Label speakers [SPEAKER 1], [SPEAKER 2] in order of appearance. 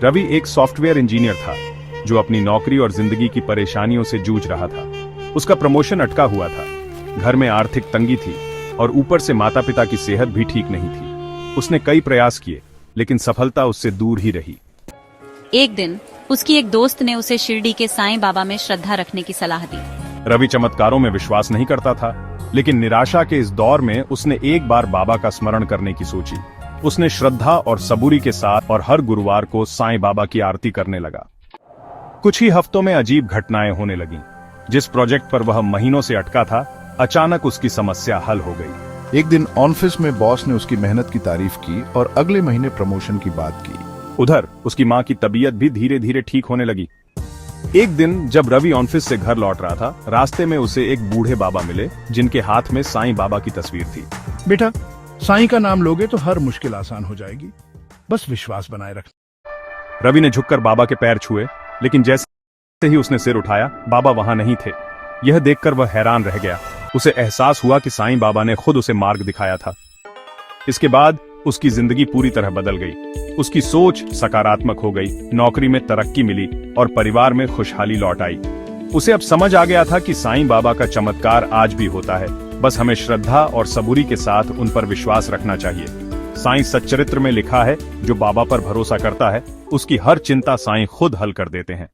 [SPEAKER 1] रवि एक software engineer था जो अपनी नौकरी और जिंदगी की परेशानियों से जूझ रहा था। उसका प्रमोशन अटका हुआ था, घर में आर्थिक तंगी थी और ऊपर से माता पिता की सेहत भी ठीक नहीं थी। उसने कई प्रयास किए लेकिन सफलता उससे दूर ही रही।
[SPEAKER 2] एक दिन उसकी एक दोस्त ने उसे शिरडी के साईं बाबा में श्रद्धा रखने की सलाह दी।
[SPEAKER 1] रवि चमत्कारों में विश्वास नहीं करता था, लेकिन निराशा के इस दौर में उसने एक बार बाबा का स्मरण करने की सोची। उसने श्रद्धा और सबूरी के साथ और हर गुरुवार को साईं बाबा की आरती करने लगा। कुछ ही हफ्तों में अजीब घटनाएं होने लगीं। जिस प्रोजेक्ट पर वह महीनों से अटका था, अचानक उसकी समस्या हल हो गई।
[SPEAKER 3] एक दिन ऑफिस में बॉस ने उसकी मेहनत की तारीफ की और अगले महीने प्रमोशन की बात की।
[SPEAKER 1] उधर उसकी माँ की तबीयत भी धीरे धीरे ठीक होने लगी। एक दिन जब रवि ऑफिस से घर लौट रहा था, रास्ते में उसे एक बूढ़े बाबा मिले जिनके हाथ में साईं बाबा की तस्वीर थी।
[SPEAKER 4] बेटा, साईं का नाम लोगे तो हर मुश्किल आसान हो जाएगी, बस विश्वास बनाए रखना।
[SPEAKER 1] रवि ने झुककर बाबा के पैर छुए, लेकिन जैसे ही उसने सिर उठाया, बाबा वहां नहीं थे। यह देखकर वह हैरान रह गया। उसे एहसास हुआ कि साईं बाबा ने खुद उसे मार्ग दिखाया था। इसके बाद उसकी जिंदगी पूरी तरह बदल गई। उसकी सोच सकारात्मक हो गई, नौकरी में तरक्की मिली और परिवार में खुशहाली लौट आई। उसे अब समझ आ गया था कि साईं बाबा का चमत्कार आज भी होता है, बस हमें श्रद्धा और सबूरी के साथ उन पर विश्वास रखना चाहिए। साईं सच्चरित्र में लिखा है, जो बाबा पर भरोसा करता है उसकी हर चिंता साईं खुद हल कर देते हैं।